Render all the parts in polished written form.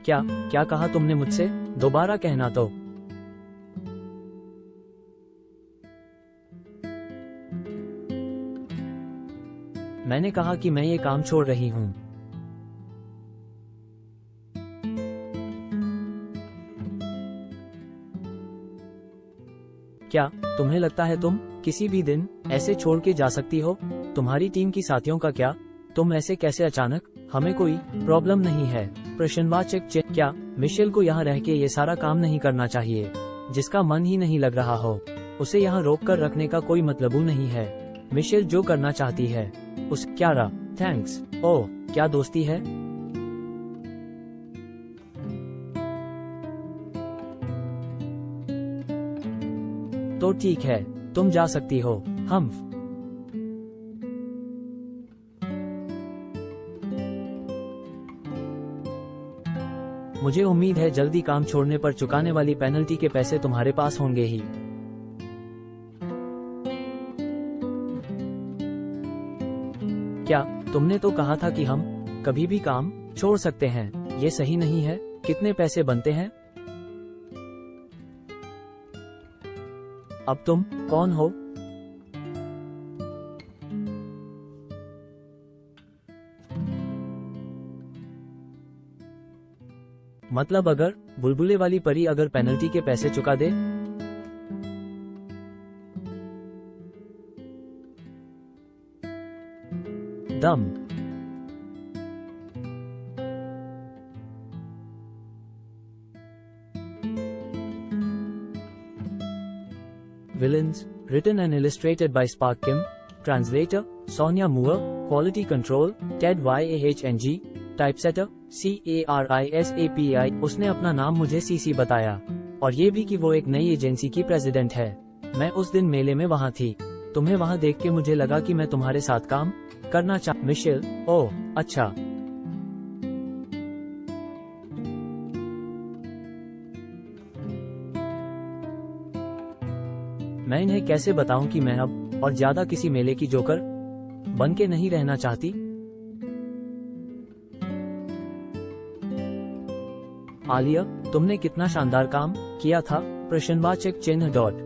क्या क्या कहा तुमने मुझसे? दोबारा कहना तो। मैंने कहा कि मैं ये काम छोड़ रही हूँ। क्या तुम्हें लगता है तुम किसी भी दिन ऐसे छोड़ के जा सकती हो? तुम्हारी टीम की साथियों का क्या? तुम ऐसे कैसे अचानक? हमें कोई प्रॉब्लम नहीं है। प्रश्नवाचक चिन्ह। क्या मिशेल को यहाँ रह के ये सारा काम नहीं करना चाहिए? जिसका मन ही नहीं लग रहा हो उसे यहाँ रोक कर रखने का कोई मतलब नहीं है। मिशेल जो करना चाहती है उस। क्यारा, थैंक्स। ओह, क्या दोस्ती है। तो ठीक है, तुम जा सकती हो। हम मुझे उम्मीद है जल्दी काम छोड़ने पर चुकाने वाली पेनल्टी के पैसे तुम्हारे पास होंगे ही। क्या तुमने तो कहा था कि हम कभी भी काम छोड़ सकते हैं? ये सही नहीं है। कितने पैसे बनते हैं? अब तुम कौन हो? मतलब अगर बुलबुले वाली परी अगर पेनल्टी के पैसे चुका दे? दम। Villains, written and illustrated by Spark Kim. Translator, Sonia Moore. Quality control, Ted Yahng. Typesetter, CARISAPI. उसने अपना नाम मुझे सीसी बताया और ये भी कि वो एक नई एजेंसी की प्रेसिडेंट है। मैं उस दिन मेले में वहाँ थी। तुम्हें वहाँ देख के मुझे लगा कि मैं तुम्हारे साथ काम करना मिशेल, ओह अच्छा। मैं इन्हें कैसे बताऊं कि मैं अब और ज्यादा किसी मेले की जोकर बन के नहीं रहना चाहती। आलिया, तुमने कितना शानदार काम किया था। प्रश्नवाचक चिन्ह डॉट।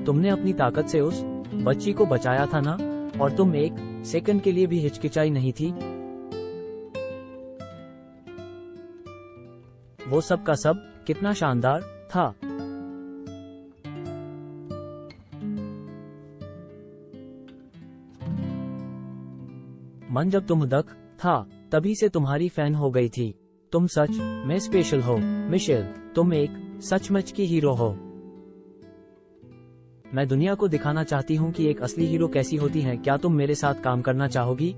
तुमने अपनी ताकत से उस बच्ची को बचाया था ना? और तुम एक सेकंड के लिए भी हिचकिचाई नहीं थी। वो सब का सब कितना शानदार था। मन जब तुम दख था तभी से तुम्हारी फैन हो गई थी। तुम सच में स्पेशल हो मिशेल। तुम एक सचमुच की हीरो हो। मैं दुनिया को दिखाना चाहती हूँ कि एक असली हीरो कैसी होती है। क्या तुम मेरे साथ काम करना चाहोगी?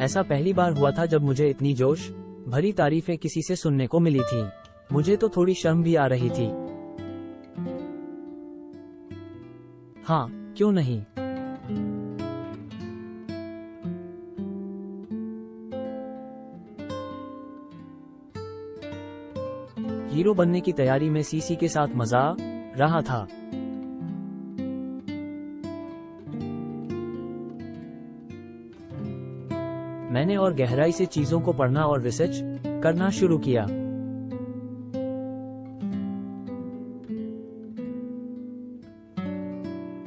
ऐसा पहली बार हुआ था जब मुझे इतनी जोश भरी तारीफें किसी से सुनने को मिली थी। मुझे तो थोड़ी शर्म भी आ रही थी। हाँ, क्यों नहीं। हीरो बनने की तैयारी में सीसी के साथ मजा आ रहा था। मैंने और गहराई से चीजों को पढ़ना और रिसर्च करना शुरू किया।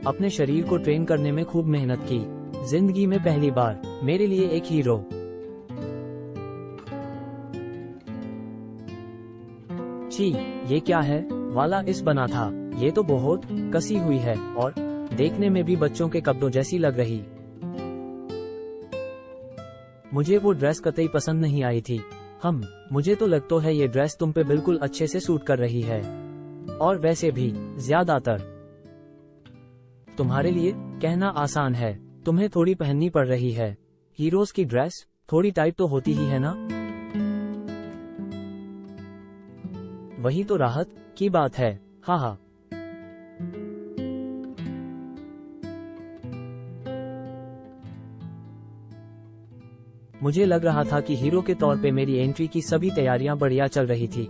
अपने शरीर को ट्रेन करने में खूब मेहनत की। जिंदगी में पहली बार मेरे लिए एक हीरो। छी, ये क्या है वाला इस बना था। ये तो बहुत कसी हुई है और देखने में भी बच्चों के कपड़ों जैसी लग रही। मुझे वो ड्रेस कतई पसंद नहीं आई थी। मुझे तो लगता है ये ड्रेस तुम पे बिल्कुल अच्छे से सूट कर रही है। और वैसे भी ज्यादातर तुम्हारे लिए कहना आसान है। तुम्हें थोड़ी पहननी पड़ रही है। हीरोज की ड्रेस थोड़ी टाइट तो होती ही है ना? वही तो राहत की बात है। हाँ हाँ। मुझे लग रहा था कि हीरो के तौर पे मेरी एंट्री की सभी तैयारियां बढ़िया चल रही थी।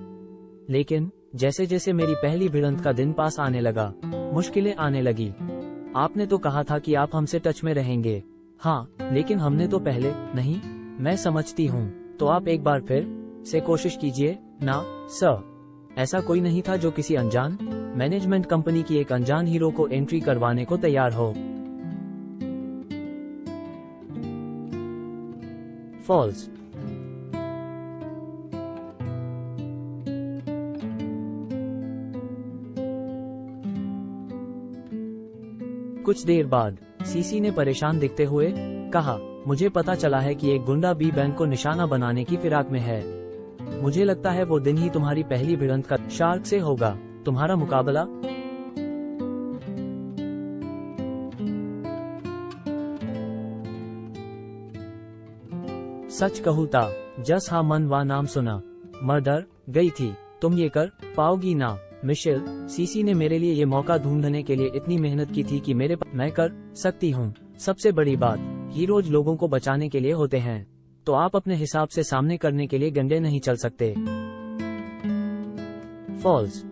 लेकिन जैसे जैसे मेरी पहली भिड़ंत का दिन पास आने लगा मुश्किलें आने लगी। आपने तो कहा था कि आप हमसे टच में रहेंगे। हाँ, लेकिन हमने तो पहले नहीं। मैं समझती हूँ, तो आप एक बार फिर से कोशिश कीजिए ना सर। ऐसा कोई नहीं था जो किसी अनजान मैनेजमेंट कंपनी की एक अनजान हीरो को एंट्री करवाने को तैयार हो। फॉल्स। कुछ देर बाद सीसी ने परेशान दिखते हुए कहा, मुझे पता चला है कि एक गुंडा बी बैंक को निशाना बनाने की फिराक में है। मुझे लगता है वो दिन ही तुम्हारी पहली भिड़ंत का शार्क से होगा। तुम्हारा मुकाबला सच कहूँ ता जस हाँ मन वा नाम सुना मर्डर गई थी। तुम ये कर पाओगी ना मिशेल। सीसी ने मेरे लिए ये मौका ढूंढने के लिए इतनी मेहनत की थी कि मैं कर सकती हूँ। सबसे बड़ी बात, हीरोज लोगों को बचाने के लिए होते हैं, तो आप अपने हिसाब से सामने करने के लिए गंदे नहीं चल सकते। फॉल्स।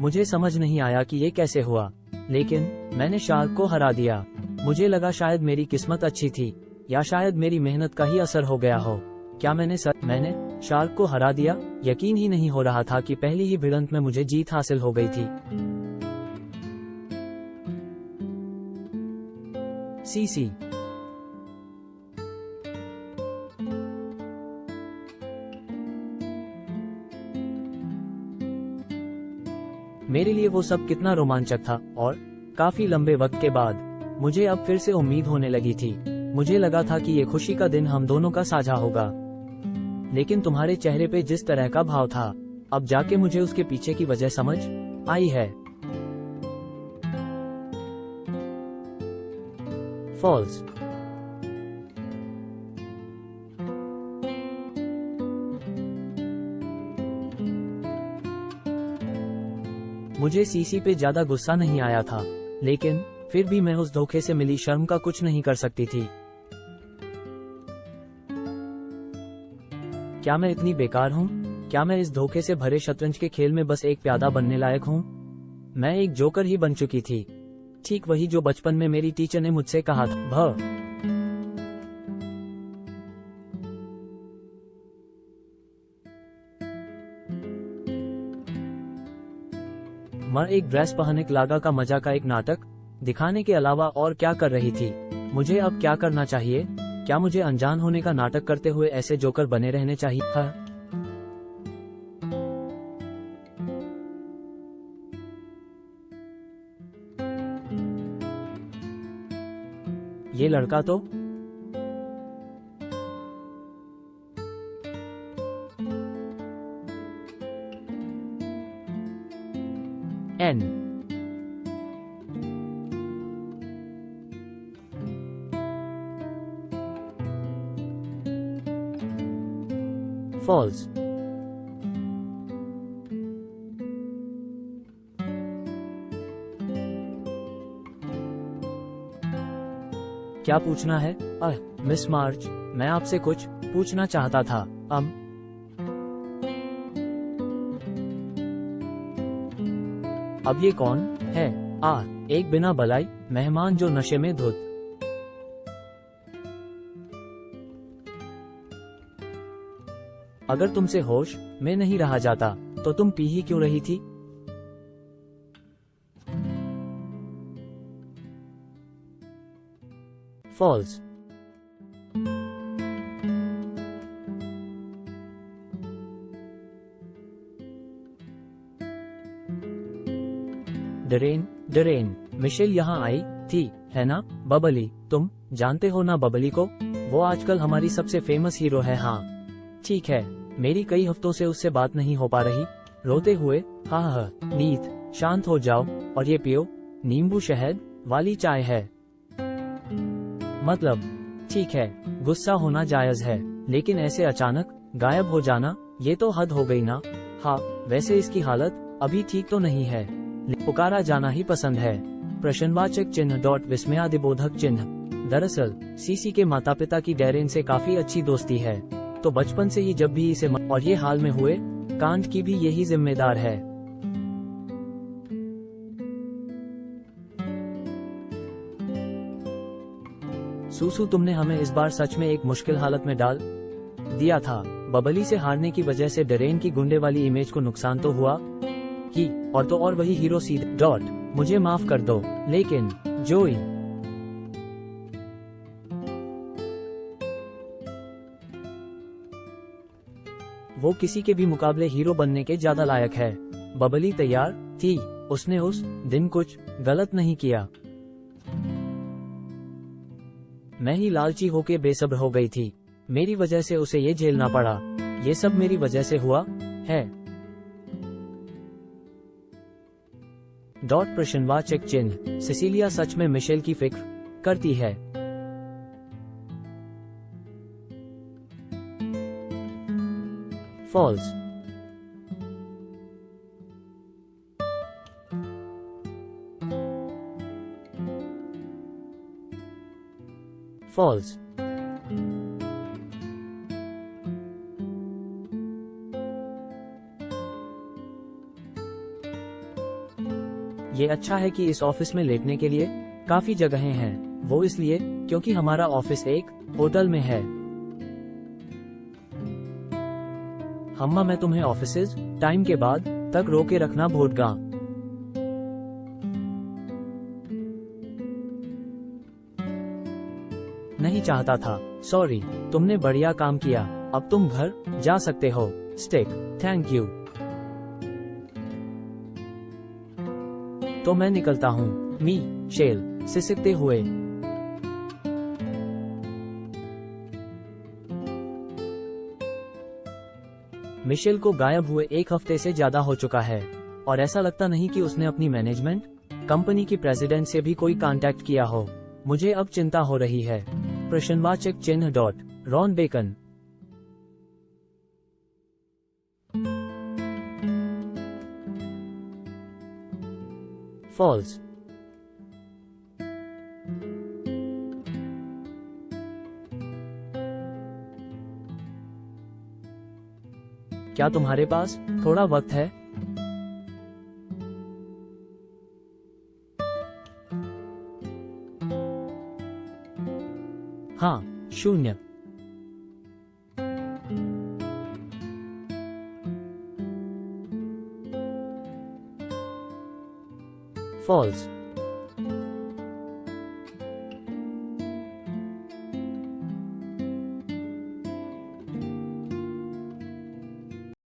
मुझे समझ नहीं आया कि ये कैसे हुआ, लेकिन मैंने शार्क को हरा दिया। मुझे लगा शायद मेरी किस्मत अच्छी थी, या शायद मेरी मेहनत का ही असर हो गया हो। क्या मैंने शार्क को हरा दिया? यकीन ही नहीं हो रहा था कि पहली ही भिड़ंत में मुझे जीत हासिल हो गई थी। सीसी। मेरे लिए वो सब कितना रोमांचक था, और काफी लंबे वक्त के बाद मुझे अब फिर से उम्मीद होने लगी थी। मुझे लगा था कि ये खुशी का दिन हम दोनों का साझा होगा, लेकिन तुम्हारे चेहरे पे जिस तरह का भाव था, अब जाके मुझे उसके पीछे की वजह समझ आई है। फॉल्स। मुझे सीसी पे ज्यादा गुस्सा नहीं आया था, लेकिन फिर भी मैं उस धोखे से मिली शर्म का कुछ नहीं कर सकती थी। क्या मैं इतनी बेकार हूँ? क्या मैं इस धोखे से भरे शतरंज के खेल में बस एक प्यादा बनने लायक हूँ? मैं एक जोकर ही बन चुकी थी, ठीक वही जो बचपन में मेरी टीचर ने मुझसे कहा था। मैं एक ड्रेस पहनने लागा का मजा का एक नाटक दिखाने के अलावा और क्या कर रही थी? मुझे अब क्या करना चाहिए? क्या मुझे अनजान होने का नाटक करते हुए ऐसे जोकर बने रहने चाहिए? हाँ। ये लड़का तो एन। फॉल्स। क्या पूछना है? मिस मार्च, मैं आपसे कुछ पूछना चाहता था। अब ये कौन है? एक बिना बलाई मेहमान जो नशे में धुत। अगर तुमसे होश में नहीं रहा जाता तो तुम पी ही क्यों रही थी? फॉल्स। डरेन, मिशेल यहाँ आई थी, है ना? बबली, तुम जानते हो ना बबली को? वो आजकल हमारी सबसे फेमस हीरो है। हाँ ठीक है, मेरी कई हफ्तों से उससे बात नहीं हो पा रही। रोते हुए, हाँ नीत, शांत हो जाओ और ये पियो, नींबू शहद वाली चाय है। मतलब ठीक है, गुस्सा होना जायज है, लेकिन ऐसे अचानक गायब हो जाना, ये तो हद हो गई ना। हाँ, वैसे इसकी हालत अभी ठीक तो नहीं है, पुकारा जाना ही पसंद है। प्रश्नवाचक चिन्ह .विस्मयादिबोधक चिन्ह। दरअसल सीसी के माता पिता की डैरेन से काफी अच्छी दोस्ती है, तो बचपन से ही जब भी इसे और ये हाल में हुए कांड की भी यही जिम्मेदार है। सूसू, तुमने हमें इस बार सच में एक मुश्किल हालत में डाल दिया था। बबली से हारने की वजह से डरेन की गुंडे वाली इमेज को नुकसान तो हुआ ही, और तो और वही हीरो सीधे डॉट। मुझे माफ कर दो, लेकिन जोई वो किसी के भी मुकाबले हीरो बनने के ज्यादा लायक है। बबली तैयार थी, उसने उस दिन कुछ गलत नहीं किया। मैं ही लालची होके बेसब्र हो गई थी, मेरी वजह से उसे ये झेलना पड़ा। ये सब मेरी वजह से हुआ है। डॉट प्रश्नवाचक चिन्ह। सिसिलिया सच में मिशेल की फिक्र करती है। फॉल्स। फॉल्स। ये अच्छा है कि इस ऑफिस में लेटने के लिए काफी जगहें हैं। वो इसलिए क्योंकि हमारा ऑफिस एक होटल में है। हम्मा, मैं तुम्हें ऑफिसेज टाइम के बाद तक रोके रखना भूलगा। नहीं चाहता था। सॉरी, तुमने बढ़िया काम किया। अब तुम घर जा सकते हो। स्टिक। Thank you. तो मैं निकलता हूँ। मिशेल सिसकते हुए। मिशेल को गायब हुए 1 हफ्ते से ज्यादा हो चुका है, और ऐसा लगता नहीं कि उसने अपनी मैनेजमेंट कंपनी की प्रेसिडेंट से भी कोई कांटेक्ट किया हो। मुझे अब चिंता हो रही है। प्रश्नवाचक चिन्ह डॉट। Ron bacon. फॉल्स। क्या तुम्हारे पास थोड़ा वक्त है? हाँ, 0। फॉल्स।